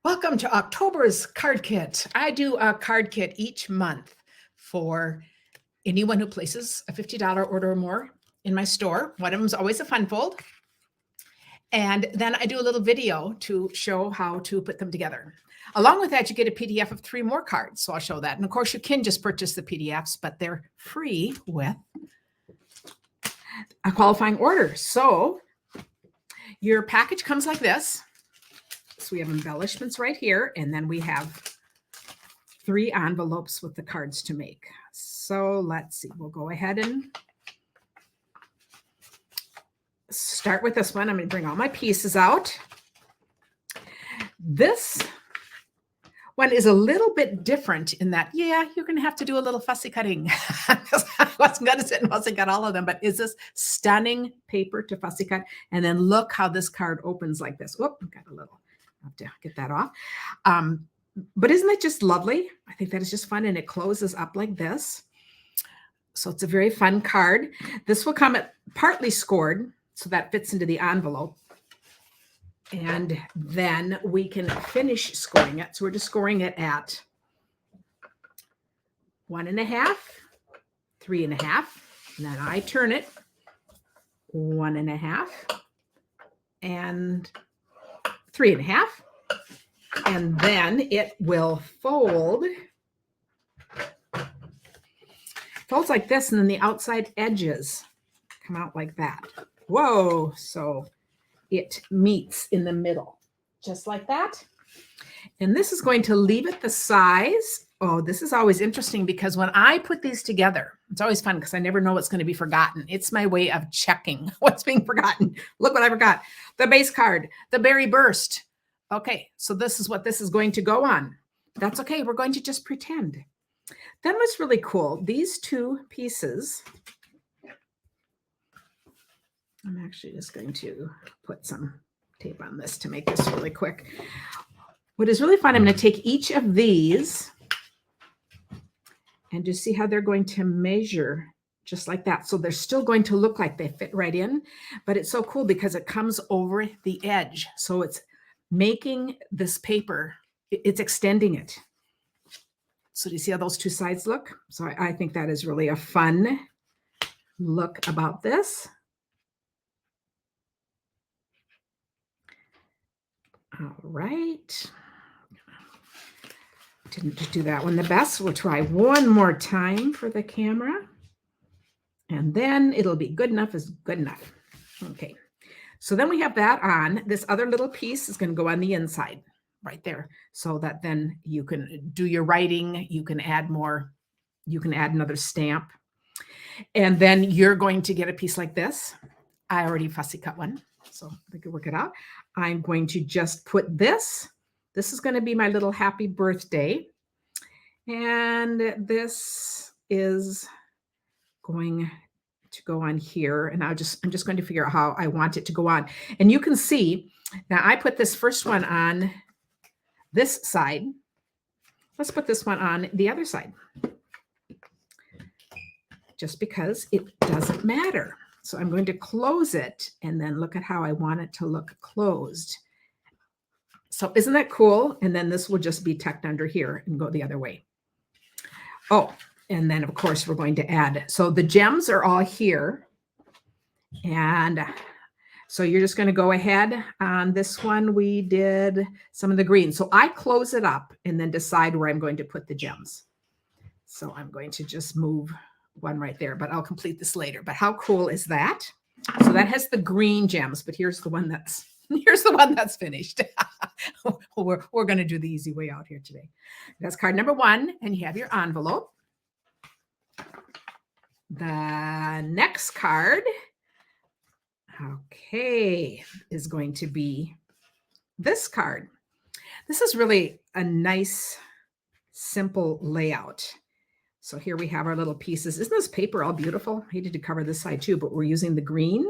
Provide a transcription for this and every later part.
Welcome to October's card kit. I do a card kit each month for anyone who places a $50 order or more in my store. One of them is always a fun fold. And then I do a little video to show how to put them together. Along with that, you get a PDF of 3 more cards. So I'll show that. And of course, you can just purchase the PDFs, but they're free with a qualifying order. So your package comes like this. So we have embellishments right here, and then we have 3 envelopes with the cards to make. So let's see, we'll go ahead and start with this one. I'm going to bring all my pieces out. This one is a little bit different in that, yeah, you're going to have to do a little fussy cutting. I wasn't going to sit and fussy cut all of them, but is this stunning paper to fussy cut? And then look how this card opens like this. Whoop, got a little. I have to get that off. But isn't it just lovely? I think that is just fun. And it closes up like this. So it's a very fun card. This will come partly scored, so that fits into the envelope. And then we can finish scoring it. So we're just scoring it at 1.5, 3.5. And then I turn it 1.5 and 3.5, and then it will folds like this, and then the outside edges come out like that. Whoa, so it meets in the middle, just like that. And this is going to leave it the size. Oh, this is always interesting because when I put these together, it's always fun because I never know what's going to be forgotten. It's my way of checking what's being forgotten. Look what I forgot. The base card, the berry burst. Okay, so this is what this is going to go on. That's okay. We're going to just pretend. Then what's really cool, these 2 pieces, I'm actually just going to put some tape on this to make this really quick. What is really fun, I'm going to take each of these and just see how they're going to measure just like that. So they're still going to look like they fit right in, but it's so cool because it comes over the edge. So it's making this paper, it's extending it. So do you see how those 2 sides look? So I think that is really a fun look about this. All right. Didn't do that one the best. We'll try one more time for the camera. And then it'll be good enough is good enough. Okay. So then we have that on. This other little piece is going to go on the inside right there, so that then you can do your writing. You can add more. You can add another stamp. And then you're going to get a piece like this. I already fussy cut one, so I can work it out. I'm going to just put this. This is going to be my little happy birthday. And this is going to go on here. And I'm just going to figure out how I want it to go on. And you can see, now I put this first one on this side. Let's put this one on the other side. Just because it doesn't matter. So I'm going to close it and then look at how I want it to look closed. So isn't that cool? And then this will just be tucked under here and go the other way. Oh, and then of course we're going to add. So the gems are all here. And so you're just going to go ahead on this one. We did some of the green. So I close it up and then decide where I'm going to put the gems. So I'm going to just move one right there, but I'll complete this later. But how cool is that? So that has the green gems, but here's the one that's finished. We're going to do the easy way out here today. That's card number 1, and you have your envelope. The next card, okay, is going to be this card. This is really a nice, simple layout. So here we have our little pieces. Isn't this paper all beautiful? I hated to cover this side too, but we're using the green.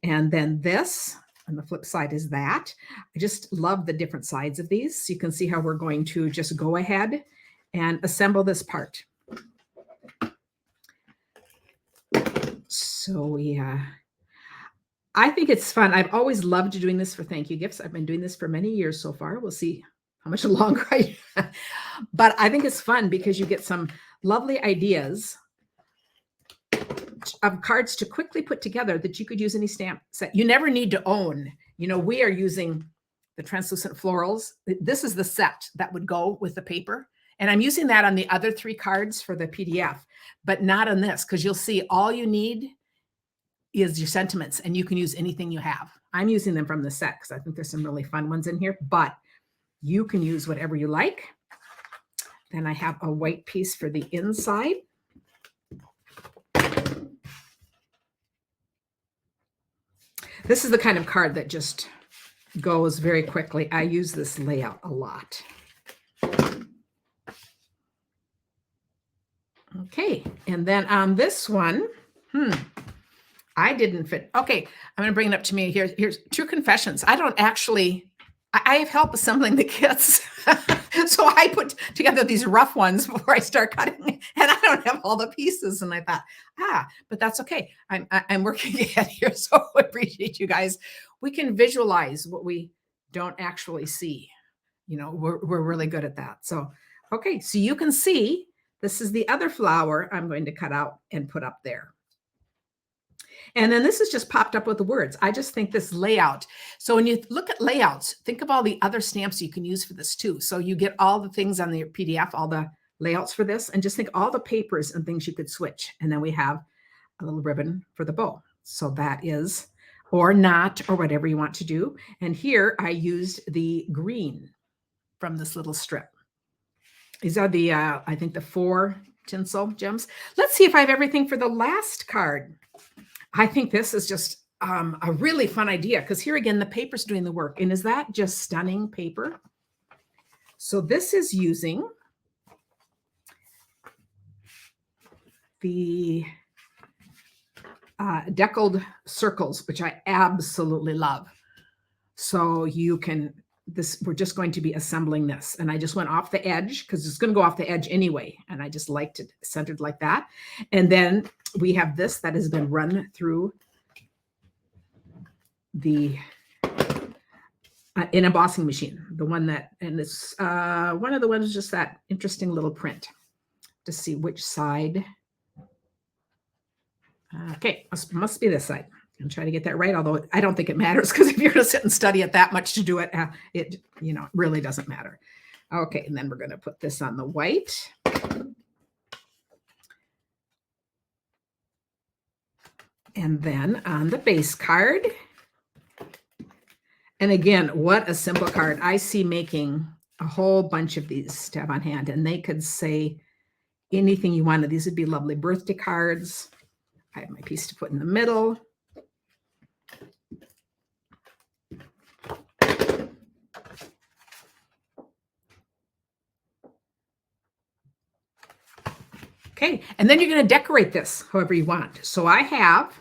And then this on the flip side is that. I just love the different sides of these. So you can see how we're going to just go ahead and assemble this part. So I think it's fun. I've always loved doing this for thank you gifts. I've been doing this for many years so far. We'll see how much longer but I think it's fun because you get some lovely ideas of cards to quickly put together that you could use any stamp set. You never need to own. We are using the translucent florals. This is the set that would go with the paper. And I'm using that on the other 3 cards for the PDF, but not on this, because you'll see all you need is your sentiments, and you can use anything you have. I'm using them from the set because I think there's some really fun ones in here, but you can use whatever you like. Then I have a white piece for the inside. This is the kind of card that just goes very quickly. I use this layout a lot. Okay, and then on this one, I didn't fit. Okay, I'm going to bring it up to me. Here's true confessions. I don't actually, I have help assembling the kits. So I put together these rough ones before I start cutting, and I don't have all the pieces. And I thought, but that's okay. I'm working ahead here, so I appreciate you guys. We can visualize what we don't actually see. We're really good at that. So, okay, so you can see this is the other flower I'm going to cut out and put up there. And then this is just popped up with the words. I just think this layout. So when you look at layouts, think of all the other stamps you can use for this too. So you get all the things on the PDF, all the layouts for this, and just think all the papers and things you could switch. And then we have a little ribbon for the bow. So that is, or not, or whatever you want to do. And here I used the green from this little strip. These are the, I think the 4 tinsel gems. Let's see if I have everything for the last card. I think this is just a really fun idea because here again, the paper's doing the work. And is that just stunning paper? So this is using the deckled circles, which I absolutely love. So you can, we're just going to be assembling this. And I just went off the edge because it's going to go off the edge anyway. And I just liked it centered like that. And then we have this that has been run through the in embossing machine. The one that, and it's one of the ones, just that interesting little print to see which side. Okay, must be this side. I'm trying to get that right, although I don't think it matters because if you're going to sit and study it that much to do it, it really doesn't matter. Okay, and then we're going to put this on the white. And then on the base card. And again, what a simple card. I see making a whole bunch of these to have on hand, and they could say anything you wanted. These would be lovely birthday cards. I have my piece to put in the middle. Okay, and then you're going to decorate this however you want. So I have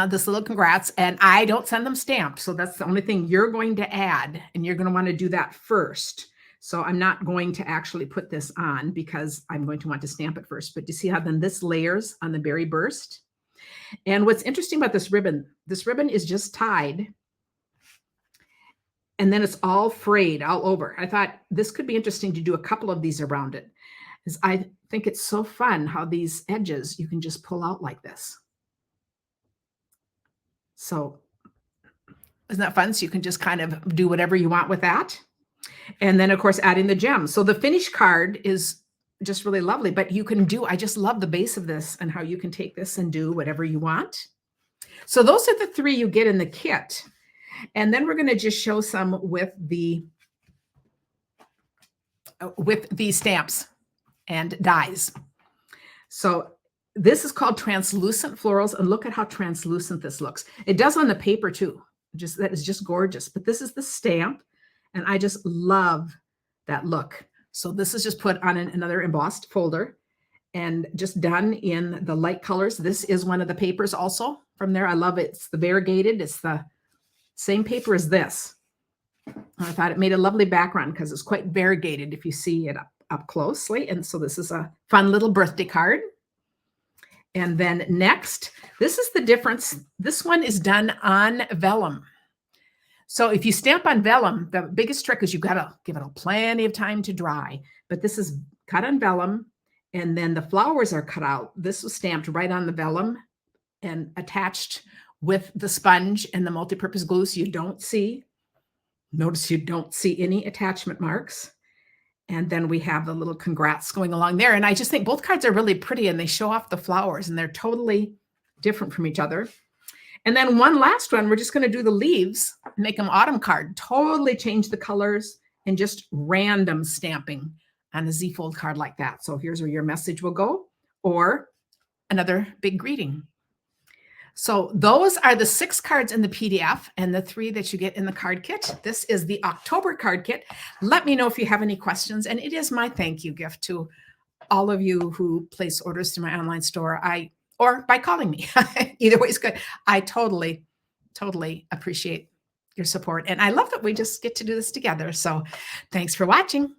this little congrats, and I don't send them stamped. So that's the only thing you're going to add, and you're going to want to do that first. So I'm not going to actually put this on because I'm going to want to stamp it first. But you see how then this layers on the berry burst? And what's interesting about this ribbon is just tied, and then it's all frayed all over. I thought this could be interesting to do a couple of these around it, because I think it's so fun how these edges you can just pull out like this. So isn't that fun? So you can just kind of do whatever you want with that. And then, of course, adding the gems. So the finished card is just really lovely, but you can do, I just love the base of this and how you can take this and do whatever you want. So those are the 3 you get in the kit. And then we're going to just show some with the stamps and dies. So this is called translucent florals, and look at how translucent this looks. It does on the paper too. That is just gorgeous. But this is the stamp, and I just love that look. So this is just put on another embossed folder and just done in the light colors. This is one of the papers also from there. I love it. It's the variegated. It's the same paper as this. I thought it made a lovely background because it's quite variegated if you see it up closely. And so this is a fun little birthday card. And then next, this is the difference. This one is done on vellum. So if you stamp on vellum, the biggest trick is you've got to give it plenty of time to dry. But this is cut on vellum, and then the flowers are cut out. This was stamped right on the vellum and attached with the sponge and the multi-purpose glue, so you don't see. Notice you don't see any attachment marks. And then we have the little congrats going along there. And I just think both cards are really pretty, and they show off the flowers, and they're totally different from each other. And then one last one, we're just going to do the leaves, make them autumn card, totally change the colors, and just random stamping on a Z-fold card like that. So here's where your message will go, or another big greeting. So those are the 6 cards in the PDF and the 3 that you get in the card kit. This is the October card kit. Let me know if you have any questions. And it is my thank you gift to all of you who place orders through my online store. Or by calling me. Either way is good. I totally, totally appreciate your support. And I love that we just get to do this together. So thanks for watching.